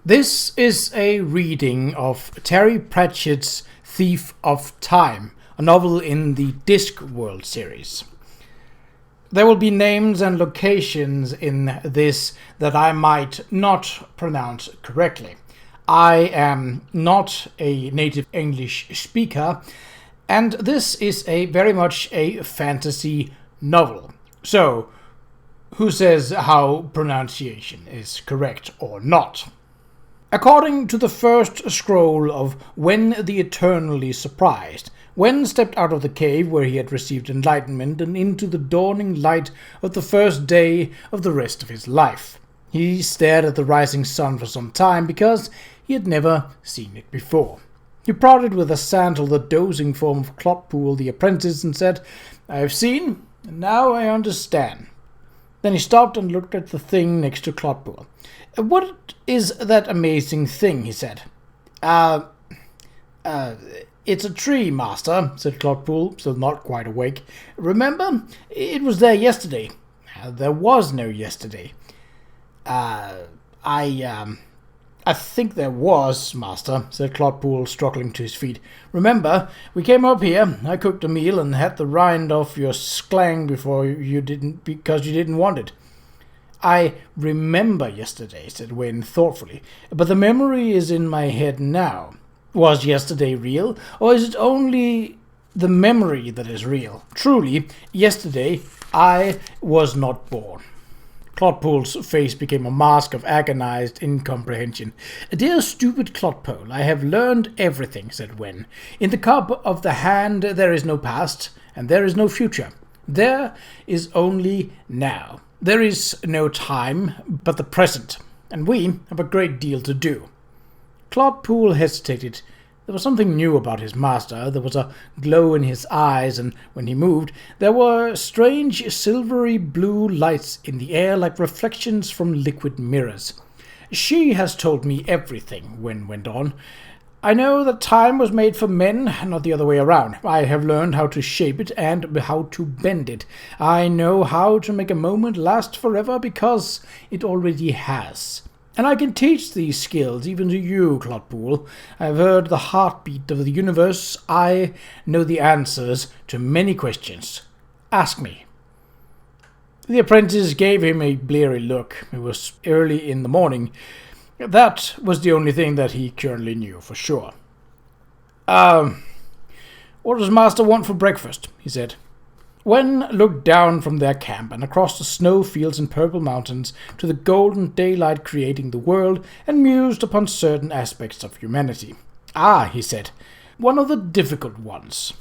This is a reading of Terry Pratchett's Thief of Time, a novel in the Discworld series. There will be names and locations in this that I might not pronounce correctly. I am not a native English speaker, and this is very much a fantasy novel. So, who says how pronunciation is correct or not? According to the first scroll of When the Eternally Surprised, Wen stepped out of the cave where he had received enlightenment and into the dawning light of the first day of the rest of his life. He stared at the rising sun for some time because he had never seen it before. He prodded with a sandal the dozing form of Clotpool the apprentice and said, "I have seen, and now I understand." Then he stopped and looked at the thing next to Clotpool. "What is that amazing thing?" he said. It's a tree, master," said Clotpool, still not quite awake. "Remember? It was there yesterday." "There was no yesterday." I think there was, master," said Clotpool, struggling to his feet. "Remember, we came up here, I cooked a meal and had the rind off your sklang because you didn't want it." "I remember yesterday," said Wynne thoughtfully, "but the memory is in my head now. Was yesterday real, or is it only the memory that is real? Truly, yesterday I was not born." Clotpool's face became a mask of agonized incomprehension. "Dear stupid Clotpool, I have learned everything," said Wen. "In the cup of the hand there is no past, and there is no future. There is only now. There is no time but the present, and we have a great deal to do." Clotpool hesitated. There was something new about his master. There was a glow in his eyes, and when he moved, there were strange silvery blue lights in the air like reflections from liquid mirrors. "She has told me everything," Wen went on. "I know that time was made for men, not the other way around. I have learned how to shape it and how to bend it. I know how to make a moment last forever because it already has. And I can teach these skills even to you, Clotpool. I've heard the heartbeat of the universe. I know the answers to many questions. Ask me." The apprentice gave him a bleary look. It was early in the morning. That was the only thing that he currently knew for sure. What does master want for breakfast?" he said. Wen looked down from their camp and across the snow fields and purple mountains to the golden daylight creating the world and mused upon certain aspects of humanity. "Ah," he said, "one of the difficult ones.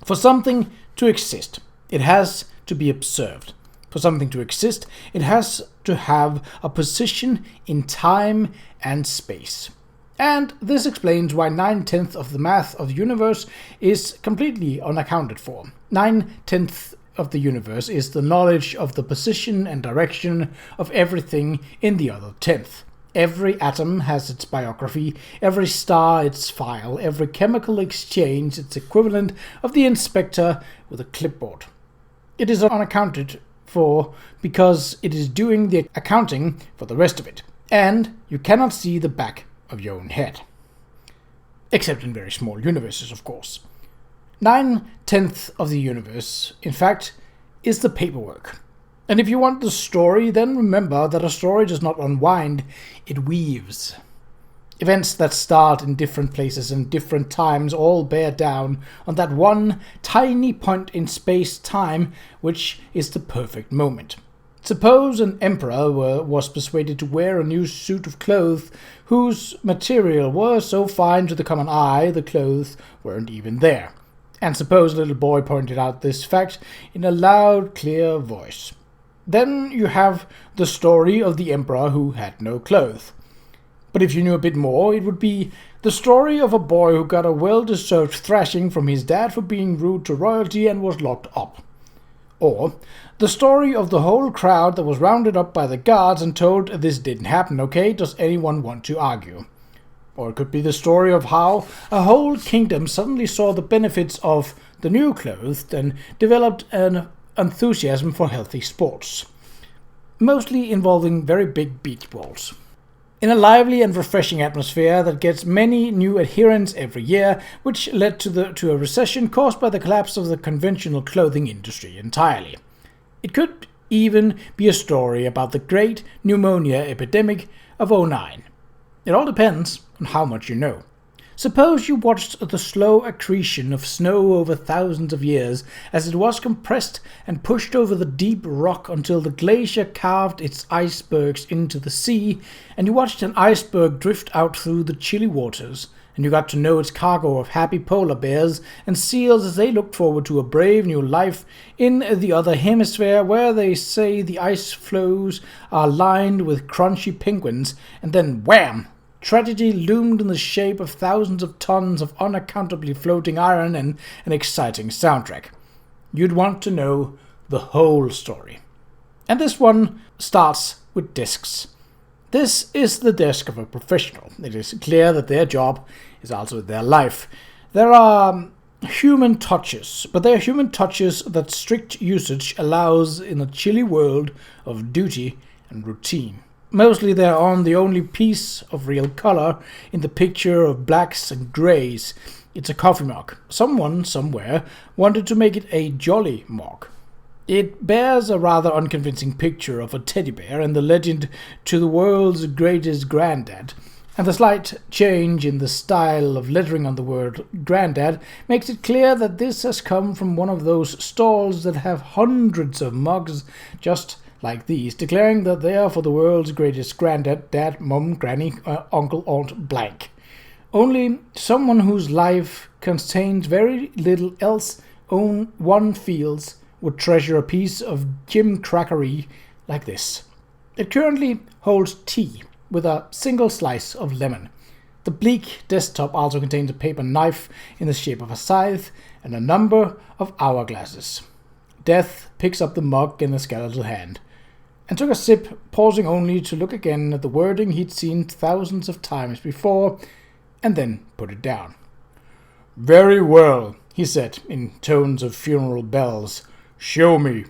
For something to exist, it has to be observed. For something to exist, it has to have a position in time and space. And this explains why 9/10 of the math of the universe is completely unaccounted for. 9/10 of the universe is the knowledge of the position and direction of everything in the other 10th. Every atom has its biography, every star its file, every chemical exchange its equivalent of the inspector with a clipboard. It is unaccounted for because it is doing the accounting for the rest of it, and you cannot see the back of your own head. Except in very small universes, of course. 9/10 of the universe, in fact, is the paperwork. And if you want the story, then remember that a story does not unwind, it weaves. Events that start in different places and different times all bear down on that one tiny point in space-time, which is the perfect moment. Suppose an emperor was persuaded to wear a new suit of clothes whose material was so fine to the common eye the clothes weren't even there. And suppose a little boy pointed out this fact in a loud, clear voice. Then you have the story of the emperor who had no clothes. But if you knew a bit more, it would be the story of a boy who got a well-deserved thrashing from his dad for being rude to royalty and was locked up. Or the story of the whole crowd that was rounded up by the guards and told this didn't happen, okay? Does anyone want to argue? Or it could be the story of how a whole kingdom suddenly saw the benefits of the new clothes and developed an enthusiasm for healthy sports, mostly involving very big beach balls. in a lively and refreshing atmosphere that gets many new adherents every year, which led to a recession caused by the collapse of the conventional clothing industry entirely. It could even be a story about the great pneumonia epidemic of '09. It all depends on how much you know. Suppose you watched the slow accretion of snow over thousands of years as it was compressed and pushed over the deep rock until the glacier carved its icebergs into the sea, and you watched an iceberg drift out through the chilly waters, and you got to know its cargo of happy polar bears and seals as they looked forward to a brave new life in the other hemisphere where they say the ice floes are lined with crunchy penguins, and then wham! Tragedy loomed in the shape of thousands of tons of unaccountably floating iron and an exciting soundtrack. You'd want to know the whole story. And this one starts with discs. This is the desk of a professional. It is clear that their job is also their life. There are human touches, but they are human touches that strict usage allows in a chilly world of duty and routine. Mostly they're on the only piece of real color in the picture of blacks and greys. It's a coffee mug. Someone, somewhere, wanted to make it a jolly mug. It bears a rather unconvincing picture of a teddy bear and the legend "to the world's greatest granddad." And the slight change in the style of lettering on the word granddad makes it clear that this has come from one of those stalls that have hundreds of mugs just like these, declaring that they are for the world's greatest granddad, dad, mum, granny, uncle, aunt, blank. Only someone whose life contains very little else one feels would treasure a piece of gimcrackery like this. It currently holds tea with a single slice of lemon. The bleak desktop also contains a paper knife in the shape of a scythe and a number of hourglasses. Death picks up the mug in a skeletal hand and took a sip, pausing only to look again at the wording he'd seen thousands of times before, and then put it down. "Very well," he said in tones of funeral bells. "Show me."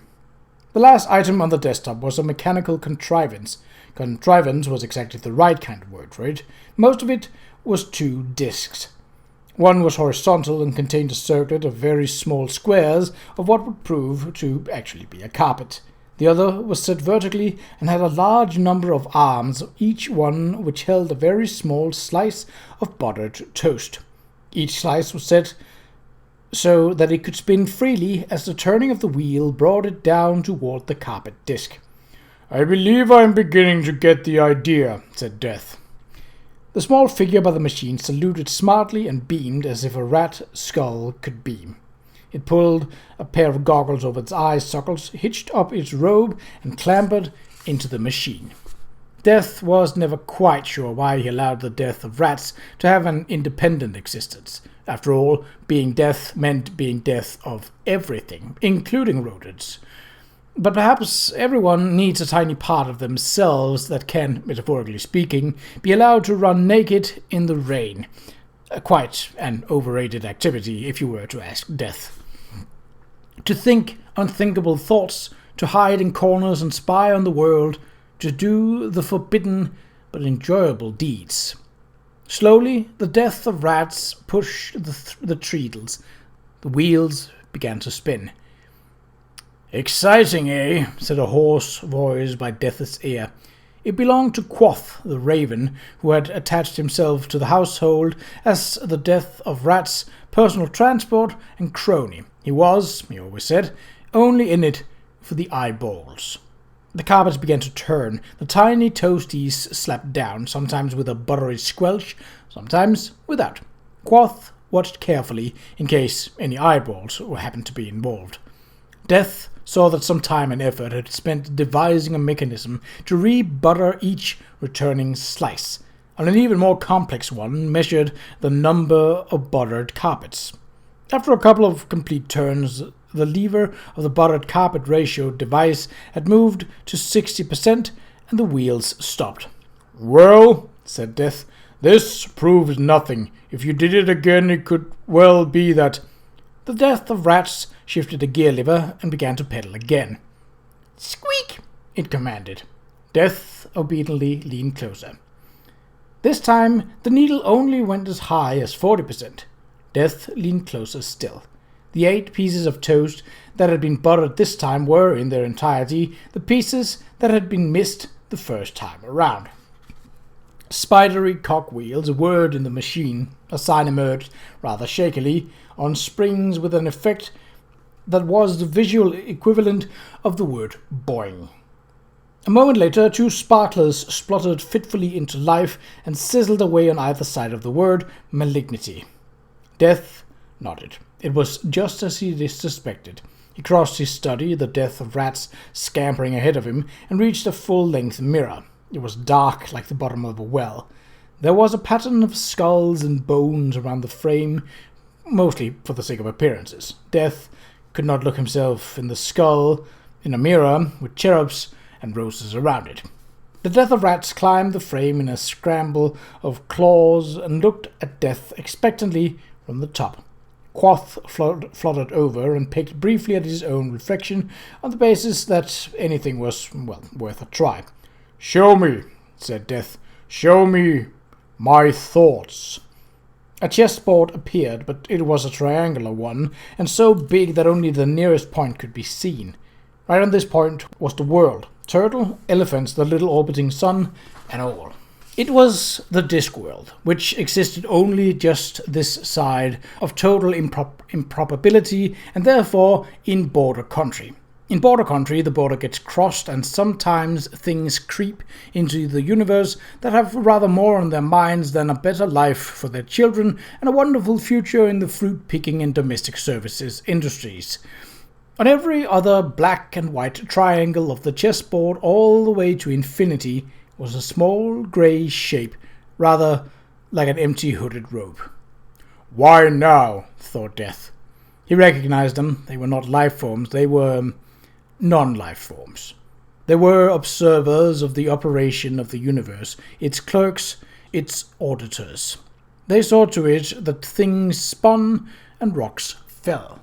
The last item on the desktop was a mechanical contrivance. Contrivance was exactly the right kind of word for it. Most of it was 2 discs. One was horizontal and contained a circlet of very small squares of what would prove to actually be a carpet. The other was set vertically and had a large number of arms, each one which held a very small slice of buttered toast. Each slice was set so that it could spin freely as the turning of the wheel brought it down toward the carpet disc. "I believe I am beginning to get the idea," said Death. The small figure by the machine saluted smartly and beamed as if a rat skull could beam. It pulled a pair of goggles over its eye sockets, hitched up its robe, and clambered into the machine. Death was never quite sure why he allowed the death of rats to have an independent existence. After all, being death meant being death of everything, including rodents. But perhaps everyone needs a tiny part of themselves that can, metaphorically speaking, be allowed to run naked in the rain. Quite an overrated activity, if you were to ask Death. To think unthinkable thoughts, to hide in corners and spy on the world, to do the forbidden but enjoyable deeds. Slowly, the death of rats pushed the treadles. The wheels began to spin. "Exciting, eh?" said a hoarse voice by Death's ear. It belonged to Quoth the Raven, who had attached himself to the household as the death of rats, personal transport, and crony. He was, he always said, only in it for the eyeballs. The carpets began to turn. The tiny toasties slapped down, sometimes with a buttery squelch, sometimes without. Quoth watched carefully in case any eyeballs happened to be involved. Death saw that some time and effort had spent devising a mechanism to re-butter each returning slice, and an even more complex one measured the number of buttered carpets. After a couple of complete turns, the lever of the buttered carpet ratio device had moved to 60%, and the wheels stopped. "Well," said Death, "this proves nothing. If you did it again, it could well be that—" The death of rats shifted the gear lever and began to pedal again. "Squeak!" it commanded. Death obediently leaned closer. This time, the needle only went as high as 40%. Death leaned closer still. The 8 pieces of toast that had been buttered this time were, in their entirety, the pieces that had been missed the first time around. Spidery cogwheels whirred in the machine. A sign emerged, rather shakily, on springs with an effect that was the visual equivalent of the word boing. A moment later, 2 sparklers spluttered fitfully into life and sizzled away on either side of the word malignity. Death nodded. It was just as he suspected. He crossed his study, the death of rats scampering ahead of him, and reached a full-length mirror. It was dark like the bottom of a well. There was a pattern of skulls and bones around the frame, mostly for the sake of appearances. Death could not look himself in the skull in a mirror with cherubs and roses around it. The death of rats climbed the frame in a scramble of claws and looked at Death expectantly from the top. Quoth fluttered over and picked briefly at his own reflection on the basis that anything was, worth a try. "Show me," said Death. "Show me my thoughts." A chessboard appeared, but it was a triangular one, and so big that only the nearest point could be seen. Right on this point was the world. Turtle, elephants, the little orbiting sun, and all. It was the Discworld, which existed only just this side of total improbability, and therefore in border country. In border country, the border gets crossed, and sometimes things creep into the universe that have rather more on their minds than a better life for their children and a wonderful future in the fruit-picking and domestic services industries. On every other black and white triangle of the chessboard all the way to infinity was a small grey shape, rather like an empty hooded robe. "Why now?" thought Death. He recognized them. They were not life forms, they were non-life forms. They were observers of the operation of the universe, its clerks, its auditors. They saw to it that things spun and rocks fell.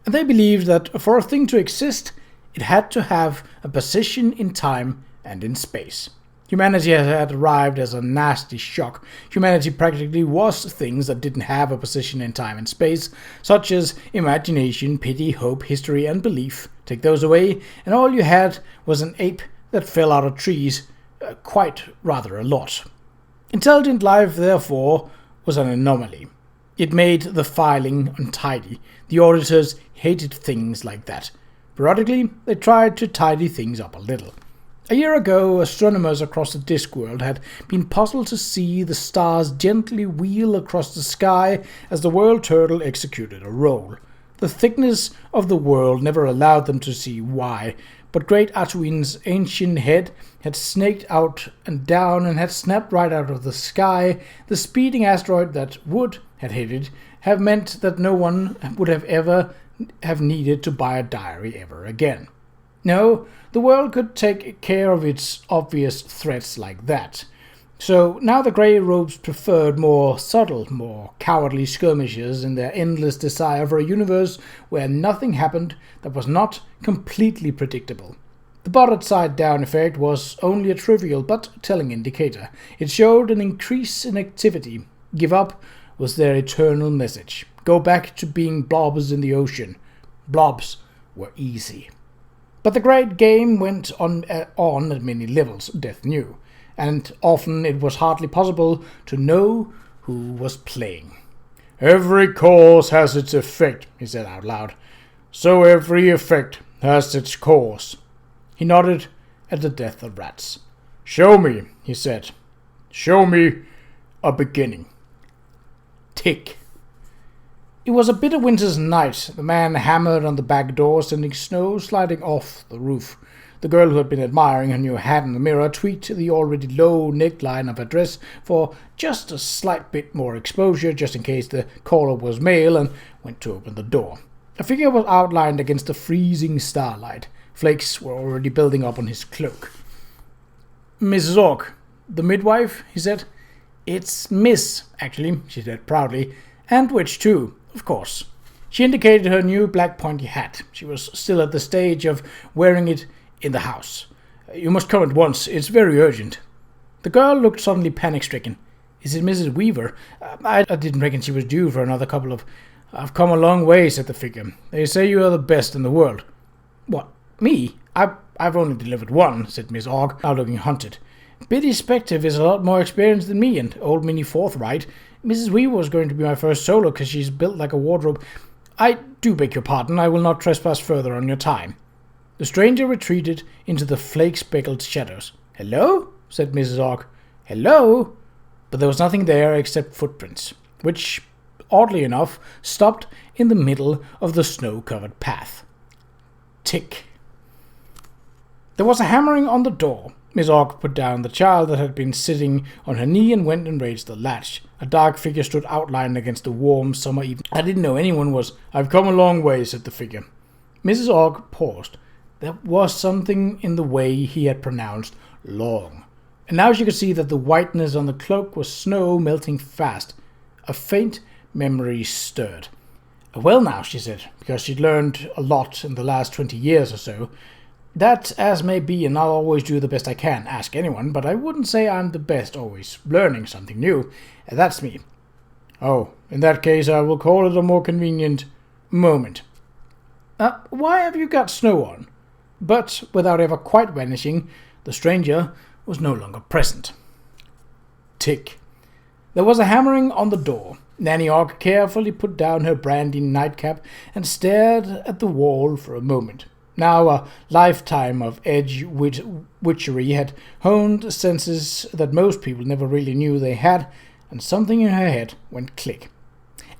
And they believed that for a thing to exist, it had to have a position in time and in space. Humanity had arrived as a nasty shock. Humanity practically was things that didn't have a position in time and space, such as imagination, pity, hope, history, and belief. Take those away, and all you had was an ape that fell out of trees, rather a lot. Intelligent life, therefore, was an anomaly. It made the filing untidy. The auditors hated things like that. Periodically, they tried to tidy things up a little. A year ago, astronomers across the Discworld had been puzzled to see the stars gently wheel across the sky as the world turtle executed a roll. The thickness of the world never allowed them to see why, but great Atuin's ancient head had snaked out and down and had snapped right out of the sky. The speeding asteroid that would have hit it have meant that no one would have ever have needed to buy a diary ever again. No, the world could take care of its obvious threats like that. So now the grey robes preferred more subtle, more cowardly skirmishes in their endless desire for a universe where nothing happened that was not completely predictable. The buttered side down effect was only a trivial but telling indicator. It showed an increase in activity. Give up was their eternal message. Go back to being blobs in the ocean. Blobs were easy. But the great game went on at many levels, Death knew, and often it was hardly possible to know who was playing. "Every cause has its effect," he said out loud. "So every effect has its cause." He nodded at the death of rats. "Show me," he said. "Show me a beginning." Tick. It was a bitter winter's night. The man hammered on the back door, sending snow sliding off the roof. The girl who had been admiring her new hat in the mirror tweaked the already low neckline of her dress for just a slight bit more exposure, just in case the caller was male, and went to open the door. A figure was outlined against the freezing starlight. Flakes were already building up on his cloak. "Mrs. Ork, the midwife?" he said. "It's Miss, actually," she said proudly. "And which too, of course." She indicated her new black pointy hat. She was still at the stage of wearing it in the house. "You must come at once. It's very urgent." The girl looked suddenly panic-stricken. Is it Mrs. Weaver? I didn't reckon she was due for another couple of... I've come a long way, said the figure. They say you are the best in the world. What, me? I've only delivered one, said Miss Ogg, now looking hunted. Biddy Spective is a lot more experienced than me, and old Minnie Forthright. Mrs. Weaver was going to be my first solo because she's built like a wardrobe. I do beg your pardon, I will not trespass further on your time. The stranger retreated into the flake-speckled shadows. Hello? Said Mrs. Ogg. Hello? But there was nothing there except footprints, which, oddly enough, stopped in the middle of the snow-covered path. Tick. There was a hammering on the door. Miss Ogg put down the child that had been sitting on her knee and went and raised the latch. A dark figure stood outlined against the warm summer evening. I didn't know anyone was... I've come a long way, said the figure. Mrs. Ogg paused. There was something in the way he had pronounced long. And now she could see that the whiteness on the cloak was snow melting fast. A faint memory stirred. Well now, she said, because she'd learned a lot in the last 20 years or so. That as may be, and I'll always do the best I can. Ask anyone, but I wouldn't say I'm the best, always learning something new. That's me. Oh, in that case I will call it a more convenient moment. Why have you got snow on? But, without ever quite vanishing, the stranger was no longer present. Tick. There was a hammering on the door. Nanny Ogg carefully put down her brandy nightcap and stared at the wall for a moment. Now a lifetime of edge witchery had honed senses that most people never really knew they had, and something in her head went click.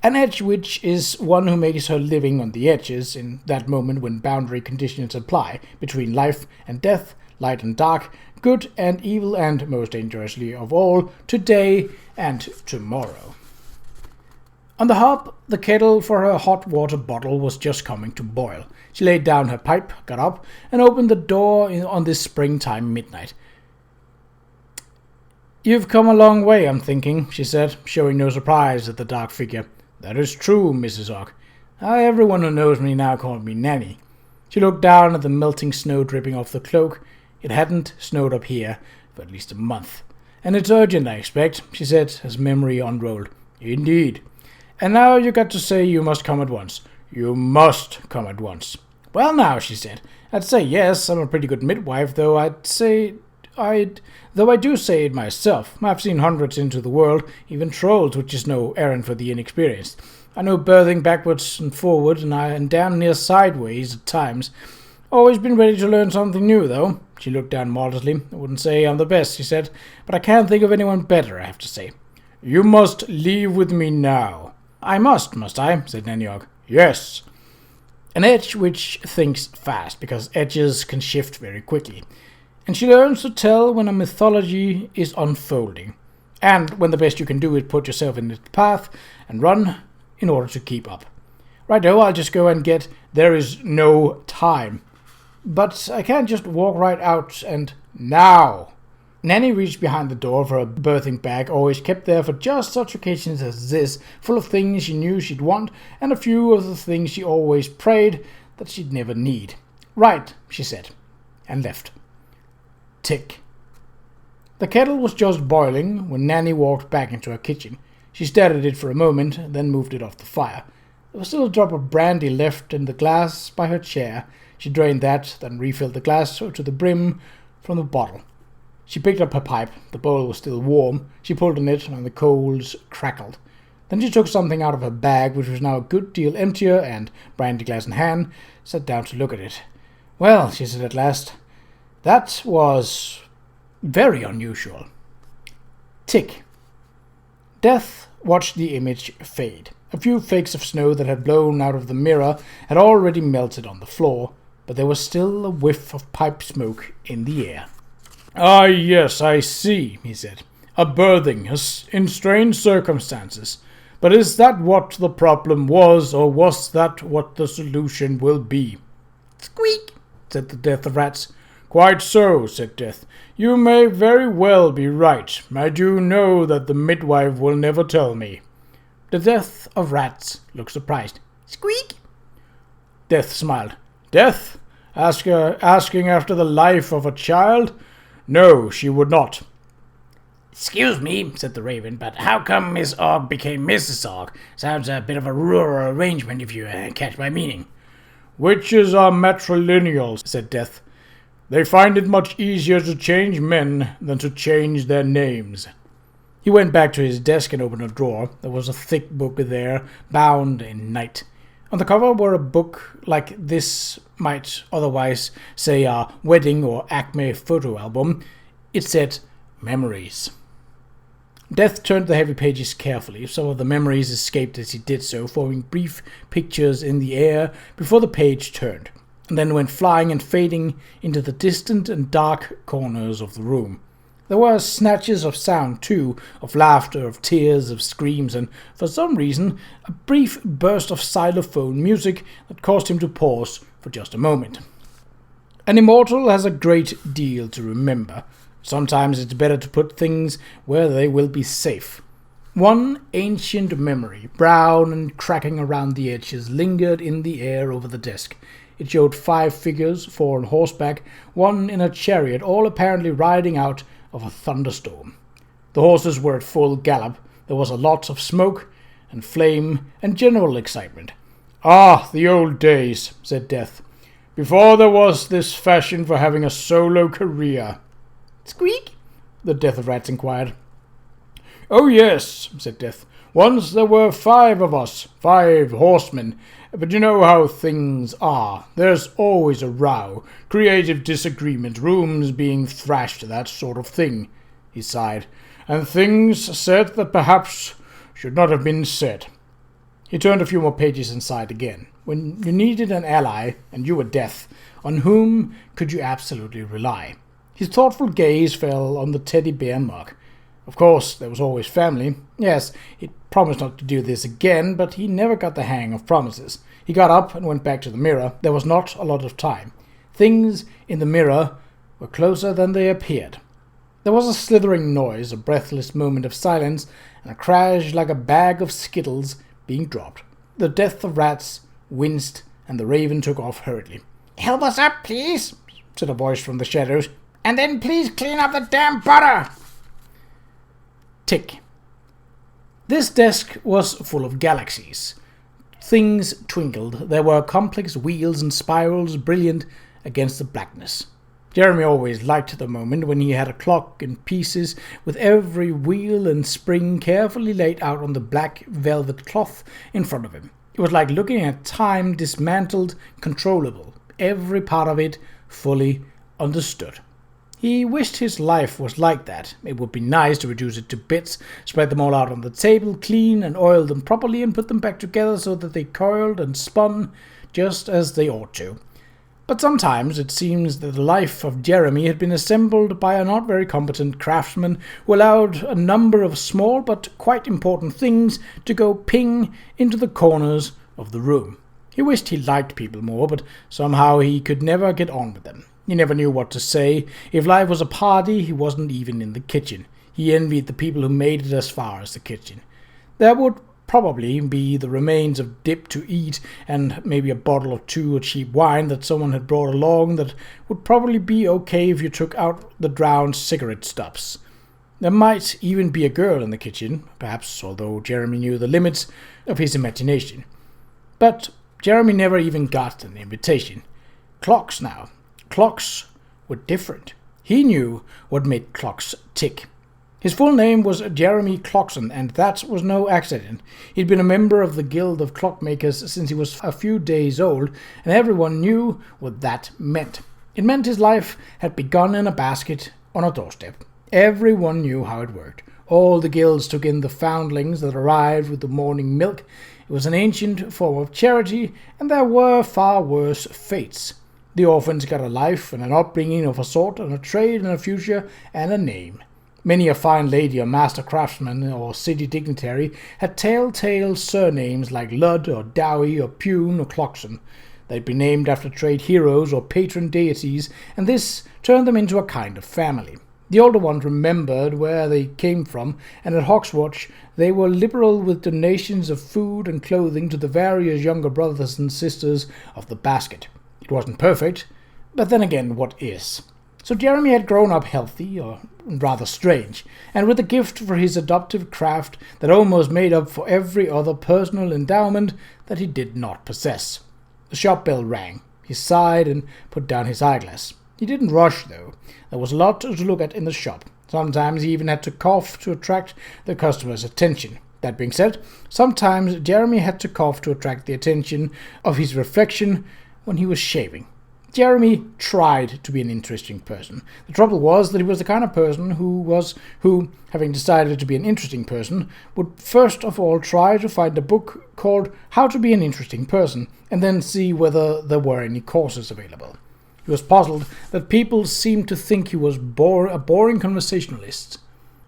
An edge witch is one who makes her living on the edges, in that moment when boundary conditions apply, between life and death, light and dark, good and evil, and, most dangerously of all, today and tomorrow. On the hob, the kettle for her hot water bottle was just coming to boil. She laid down her pipe, got up, and opened the door on this springtime midnight. You've come a long way, I'm thinking, she said, showing no surprise at the dark figure. That is true, Mrs. Ogg. Everyone who knows me now called me Nanny. She looked down at the melting snow dripping off the cloak. It hadn't snowed up here for at least a month. And it's urgent, I expect, she said, as memory unrolled. Indeed. And now you got to say you must come at once. You must come at once. Well now, she said, I'd say yes, I'm a pretty good midwife, though I do say it myself. I've seen hundreds into the world, even trolls, which is no errand for the inexperienced. I know birthing backwards and forward, and damn near sideways at times. Always been ready to learn something new, though. She looked down modestly. I wouldn't say I'm the best, she said, but I can't think of anyone better, I have to say. You must leave with me now. I must I? Said Nanny Ogg. Yes. An edge which thinks fast, because edges can shift very quickly. And she learns to tell when a mythology is unfolding, and when the best you can do is put yourself in its path and run in order to keep up. Righto, I'll just go and get There Is No Time. But I can't just walk right out and now. Nanny reached behind the door for a birthing bag, always kept there for just such occasions as this, full of things she knew she'd want, and a few of the things she always prayed that she'd never need. Right, she said, and left. Tick. The kettle was just boiling when Nanny walked back into her kitchen. She stared at it for a moment, then moved it off the fire. There was still a drop of brandy left in the glass by her chair. She drained that, then refilled the glass to the brim from the bottle. She picked up her pipe. The bowl was still warm. She pulled on it, and the coals crackled. Then she took something out of her bag, which was now a good deal emptier, and, brandy glass in hand, sat down to look at it. Well, she said at last, that was very unusual. Tick. Death watched the image fade. A few flakes of snow that had blown out of the mirror had already melted on the floor, but there was still a whiff of pipe smoke in the air. Ah, yes, I see, he said. A birthing, in strange circumstances. But is that what the problem was, or was that what the solution will be? Squeak, said the Death of Rats. Quite so, said Death. You may very well be right. I do know that the midwife will never tell me. The Death of Rats looked surprised. Squeak! Death smiled. Death? Asking after the life of a child? No, she would not. "Excuse me," said the Raven, "but how come Miss Ogg became Mrs. Ogg? Sounds a bit of a rural arrangement, if you catch my meaning." "Witches are matrilineal," said Death. "They find it much easier to change men than to change their names." He went back to his desk and opened a drawer. There was a thick book there, bound in night. On the cover were a book like this might otherwise say a wedding or Acme photo album. It said, "Memories." Death turned the heavy pages carefully. Some of the memories escaped as he did so, forming brief pictures in the air before the page turned, and then went flying and fading into the distant and dark corners of the room. There were snatches of sound, too, of laughter, of tears, of screams, and, for some reason, a brief burst of xylophone music that caused him to pause for just a moment. An immortal has a great deal to remember. Sometimes it's better to put things where they will be safe. One ancient memory, brown and cracking around the edges, lingered in the air over the desk. It showed 5 figures, 4 on horseback, 1 in a chariot, all apparently riding out of a thunderstorm. The horses were at full gallop. There was a lot of smoke and flame and general excitement. "Ah, the old days," said Death, "before there was this fashion for having a solo career." "Squeak?" the Death of Rats inquired. "Oh yes," said Death. "Once there were 5 of us, 5 horsemen. But you know how things are. There's always a row, creative disagreement, rooms being thrashed, that sort of thing." He sighed. "And things said that perhaps should not have been said." He turned a few more pages inside again. When you needed an ally, and you were Death, on whom could you absolutely rely? His thoughtful gaze fell on the teddy bear mug. Of course, there was always family. Yes, he'd promised not to do this again, but he never got the hang of promises. He got up and went back to the mirror. There was not a lot of time. Things in the mirror were closer than they appeared. There was a slithering noise, a breathless moment of silence, and a crash like a bag of skittles being dropped. The Death of Rats winced, and the Raven took off hurriedly. "Help us up, please," said a voice from the shadows. "And then please clean up the damn butter." Tick. This desk was full of galaxies. Things twinkled. There were complex wheels and spirals brilliant against the blackness. Jeremy always liked the moment when he had a clock in pieces, with every wheel and spring carefully laid out on the black velvet cloth in front of him. It was like looking at time dismantled, controllable, every part of it fully understood. He wished his life was like that. It would be nice to reduce it to bits, spread them all out on the table, clean and oil them properly, and put them back together so that they coiled and spun just as they ought to. But sometimes it seems that the life of Jeremy had been assembled by a not very competent craftsman who allowed a number of small but quite important things to go ping into the corners of the room. He wished he liked people more, but somehow he could never get on with them. He never knew what to say. If life was a party, he wasn't even in the kitchen. He envied the people who made it as far as the kitchen. There would probably be the remains of dip to eat, and maybe a bottle or 2 of cheap wine that someone had brought along that would probably be okay if you took out the drowned cigarette stubs. There might even be a girl in the kitchen, perhaps, although Jeremy knew the limits of his imagination. But Jeremy never even got an invitation. Clocks now. Clocks were different. He knew what made clocks tick. His full name was Jeremy Clarkson, and that was no accident. He'd been a member of the Guild of Clockmakers since he was a few days old, and everyone knew what that meant. It meant his life had begun in a basket on a doorstep. Everyone knew how it worked. All the guilds took in the foundlings that arrived with the morning milk. It was an ancient form of charity, and there were far worse fates. The orphans got a life and an upbringing of a sort, and a trade and a future and a name. Many a fine lady or master craftsman or city dignitary had telltale surnames like Ludd or Dowie or Pune or Clarkson. They'd be named after trade heroes or patron deities, and this turned them into a kind of family. The older ones remembered where they came from, and at Hawkswatch they were liberal with donations of food and clothing to the various younger brothers and sisters of the basket. It wasn't perfect, but then again, what is? So Jeremy had grown up healthy, or rather strange, and with a gift for his adoptive craft that almost made up for every other personal endowment that he did not possess. The shop bell rang. He sighed and put down his eyeglass. He didn't rush, though. There was a lot to look at in the shop. Sometimes he even had to cough to attract the customer's attention. That being said, sometimes Jeremy had to cough to attract the attention of his reflection when he was shaving. Jeremy tried to be an interesting person. The trouble was that he was the kind of person who, having decided to be an interesting person, would first of all try to find a book called How to Be an Interesting Person, and then see whether there were any courses available. He was puzzled that people seemed to think he was a boring conversationalist.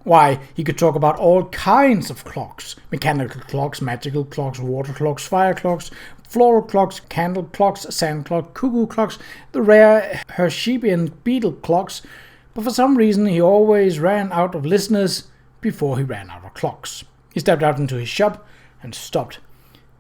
Why, he could talk about all kinds of clocks. Mechanical clocks, magical clocks, water clocks, fire clocks, floral clocks, candle clocks, sand clocks, cuckoo clocks, the rare Hersheybian beetle clocks, but for some reason he always ran out of listeners before he ran out of clocks. He stepped out into his shop and stopped.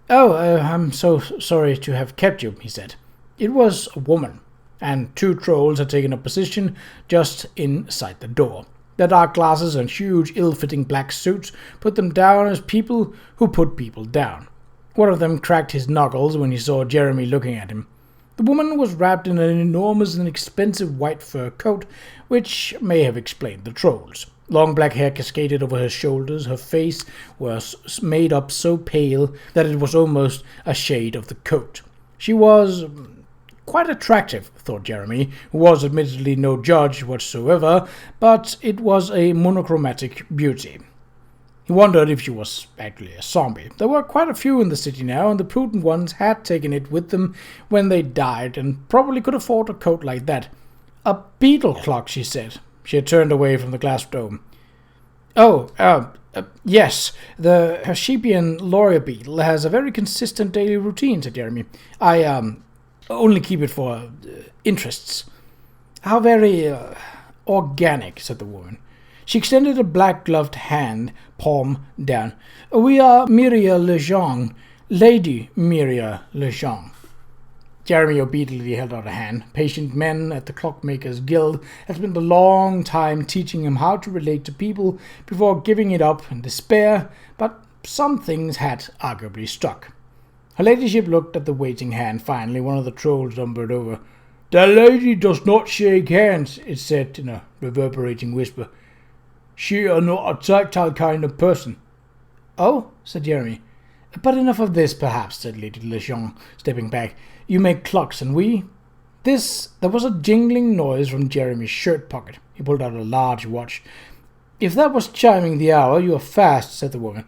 I'm so sorry to have kept you," he said. It was a woman, and two trolls had taken up position just inside the door. Their dark glasses and huge, ill-fitting black suits put them down as people who put people down. One of them cracked his knuckles when he saw Jeremy looking at him. The woman was wrapped in an enormous and expensive white fur coat, which may have explained the trolls. Long black hair cascaded over her shoulders. Her face was made up so pale that it was almost a shade of the coat. She was quite attractive, thought Jeremy, who was admittedly no judge whatsoever, but it was a monochromatic beauty. He wondered if she was actually a zombie. There were quite a few in the city now, and the prudent ones had taken it with them when they died, and probably could afford a coat like that. "A beetle clock," she said. She had turned away from the glass dome. Yes, the Hersheybian lawyer beetle has a very consistent daily routine," said Jeremy. "I only keep it for interests." "How very organic," said the woman. She extended a black-gloved hand, palm down. "We are Miria Lejeune, Lady Miria Lejeune." Jeremy obediently held out a hand. Patient men at the Clockmakers Guild had spent a long time teaching him how to relate to people before giving it up in despair, but some things had arguably stuck. Her ladyship looked at the waiting hand. Finally, one of the trolls lumbered over. "The lady does not shake hands," it said in a reverberating whisper. "She are not a tactile kind of person." "Oh," said Jeremy. "But enough of this, perhaps," said Lady Lejeune, stepping back. "You make clocks, and we—" There was a jingling noise from Jeremy's shirt pocket. He pulled out a large watch. "If that was chiming the hour, you are fast," said the woman.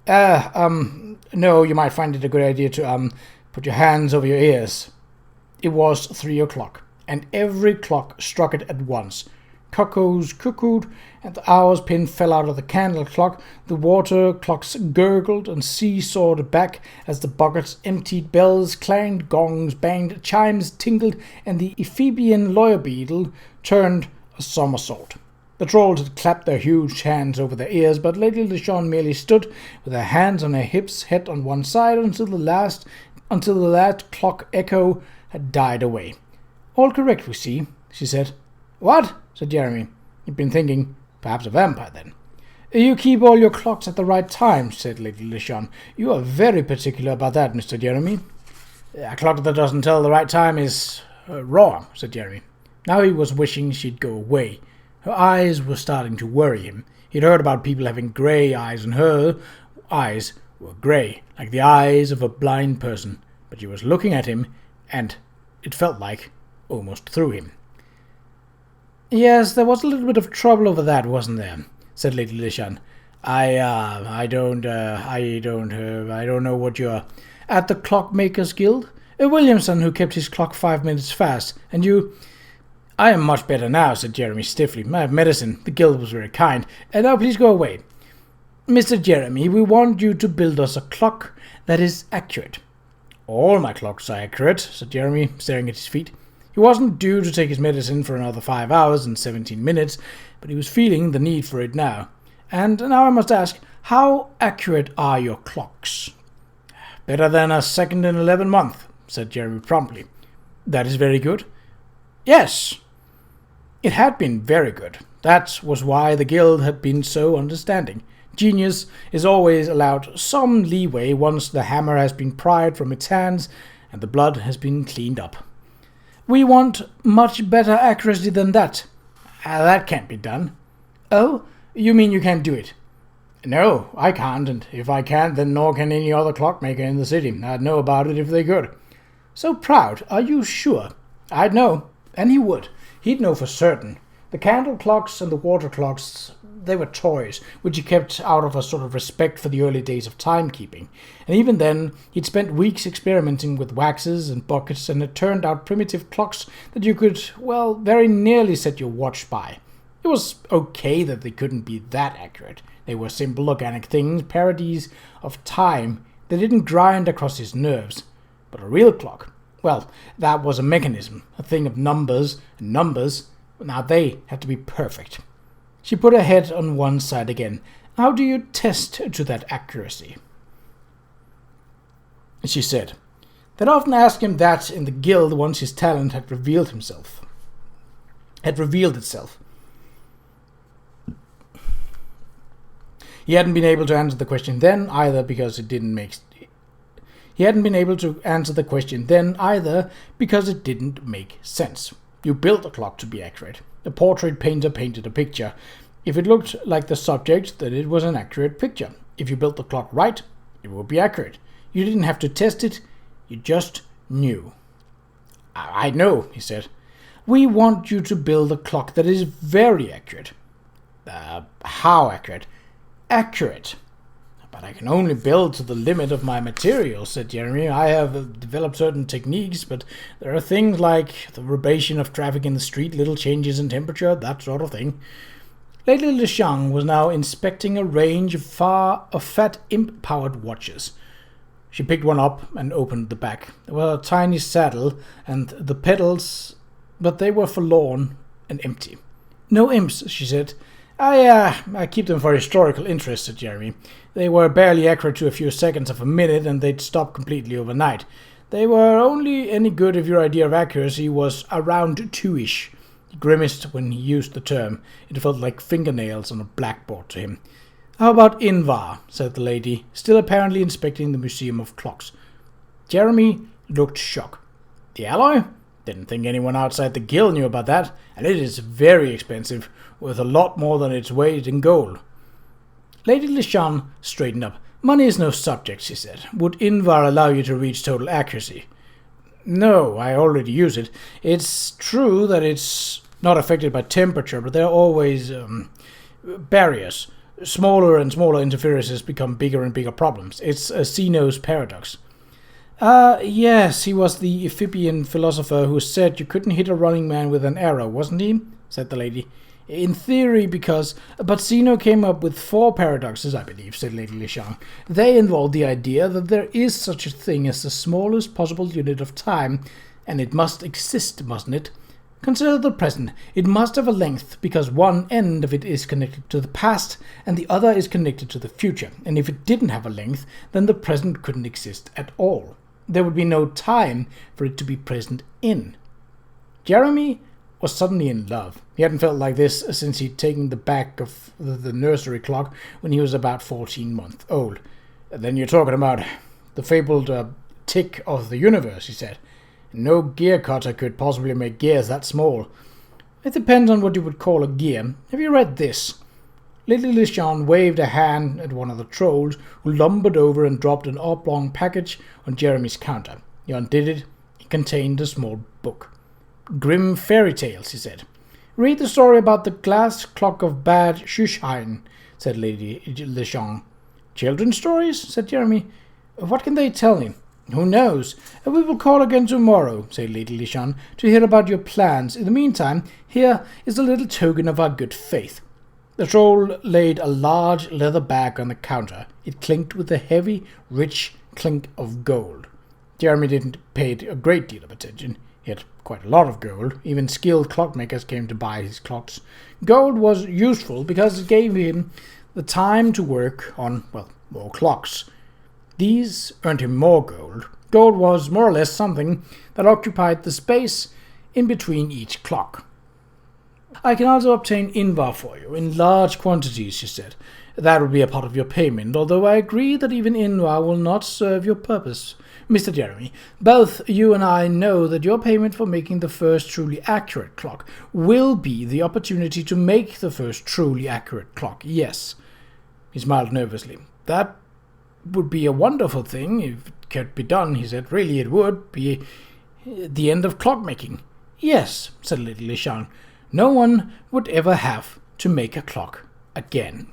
No, you might find it a good idea to, put your hands over your ears." It was 3 o'clock, and every clock struck it at once. Cuckoos cuckooed, and the hour's pin fell out of the candle clock. The water clocks gurgled and seesawed back as the buckets emptied. Bells clanged, gongs banged, chimes tingled, and the Ephebian lawyer beetle turned a somersault. The trolls had clapped their huge hands over their ears, but Lady Lejeune merely stood with her hands on her hips, head on one side, until the last clock echo had died away. "All correct, we see," she said. "What?" said Jeremy. He'd been thinking, perhaps a vampire then. "You keep all your clocks at the right time," said Lady Lejeune. "You are very particular about that, Mr. Jeremy." "A clock that doesn't tell the right time is wrong," said Jeremy. Now he was wishing she'd go away. Her eyes were starting to worry him. He'd heard about people having grey eyes, and her eyes were grey, like the eyes of a blind person. But she was looking at him, and it felt like almost through him. "Yes, there was a little bit of trouble over that, wasn't there?" said Lady Lejeune. I don't know what you're... At the Clockmakers Guild? Williamson, who kept his clock 5 minutes fast. And you... "I am much better now," said Jeremy stiffly. "I have medicine. The guild was very kind. And now please go away." "Mr. Jeremy, we want you to build us a clock that is accurate." "All my clocks are accurate," said Jeremy, staring at his feet. He wasn't due to take his medicine for another 5 hours and 17 minutes, but he was feeling the need for it now. "And now I must ask, how accurate are your clocks?" "Better than a second in 11 months," said Jeremy promptly. "That is very good." "Yes." It had been very good. That was why the guild had been so understanding. Genius is always allowed some leeway once the hammer has been pried from its hands and the blood has been cleaned up. We want much better accuracy than that. That can't be done. Oh, you mean you can't do it? No, I can't, and if I can't, then nor can any other clockmaker in the city. I'd know about it if they could. So Proud, are you sure? I'd know, and he would. He'd know for certain. The candle clocks and the water clocks, they were toys, which he kept out of a sort of respect for the early days of timekeeping. And even then, he'd spent weeks experimenting with waxes and buckets, and it turned out primitive clocks that you could, well, very nearly set your watch by. It was okay that they couldn't be that accurate. They were simple organic things, parodies of time that didn't grind across his nerves. But a real clock, well, that was a mechanism, a thing of numbers, and numbers, now they had to be perfect. She put her head on one side again. How do you test to that accuracy? She said. They'd often ask him that in the guild once his talent had revealed itself. He hadn't been able to answer the question then either because it didn't make sense. You built a clock to be accurate. A portrait painter painted a picture. If it looked like the subject, then it was an accurate picture. If you built the clock right, it would be accurate. You didn't have to test it, you just knew. I know, he said. We want you to build a clock that is very accurate. How accurate? Accurate. But I can only build to the limit of my materials, said Jeremy. I have developed certain techniques, but there are things like the rebation of traffic in the street, little changes in temperature, that sort of thing. Lady Leshang was now inspecting a range of fat imp-powered watches. She picked one up and opened the back. There was a tiny saddle and the pedals, but they were forlorn and empty. No imps, she said. I keep them for historical interest, said Jeremy. They were barely accurate to a few seconds of a minute, and they'd stop completely overnight. They were only any good if your idea of accuracy was around two-ish. He grimaced when he used the term. It felt like fingernails on a blackboard to him. How about Invar? Said the lady, still apparently inspecting the Museum of Clocks. Jeremy looked shocked. The alloy? Didn't think anyone outside the guild knew about that, and it is very expensive, worth a lot more than its weight in gold. Lady Lishan straightened up. Money is no subject, she said. Would Invar allow you to reach total accuracy? No, I already use it. It's true that it's not affected by temperature, but there are always barriers. Smaller and smaller interferences become bigger and bigger problems. It's a Zeno's paradox. Yes, he was the Ephibian philosopher who said you couldn't hit a running man with an arrow, wasn't he? Said the lady. In theory, but Zeno came up with 4 paradoxes, I believe, said Lady Leshang. They involve the idea that there is such a thing as the smallest possible unit of time, and it must exist, mustn't it? Consider the present. It must have a length, because one end of it is connected to the past, and the other is connected to the future, and if it didn't have a length, then the present couldn't exist at all. There would be no time for it to be present in. Jeremy was suddenly in love. He hadn't felt like this since he'd taken the back of the nursery clock when he was about 14 months old. Then you're talking about the fabled tick of the universe, he said. No gear cutter could possibly make gears that small. It depends on what you would call a gear. Have you read this? Lady Lishan waved a hand at one of the trolls, who lumbered over and dropped an oblong package on Jeremy's counter. He undid it. It contained a small book. Grim fairy tales, he said. Read the story about the glass clock of Bad Shushine, said Lady Lishan. Children's stories? Said Jeremy. What can they tell me? Who knows? We will call again tomorrow, said Lady Lishan, to hear about your plans. In the meantime, here is a little token of our good faith. The troll laid a large leather bag on the counter. It clinked with a heavy, rich clink of gold. Jeremy didn't pay a great deal of attention. He had quite a lot of gold. Even skilled clockmakers came to buy his clocks. Gold was useful because it gave him the time to work on, more clocks. These earned him more gold. Gold was more or less something that occupied the space in between each clock. I can also obtain Invar for you, in large quantities, she said. That will be a part of your payment, although I agree that even Invar will not serve your purpose. Mr. Jeremy, both you and I know that your payment for making the first truly accurate clock will be the opportunity to make the first truly accurate clock, yes. He smiled nervously. That would be a wonderful thing if it could be done, he said. Really, it would be the end of clockmaking. Yes, said Lady Lishan. No one would ever have to make a clock again.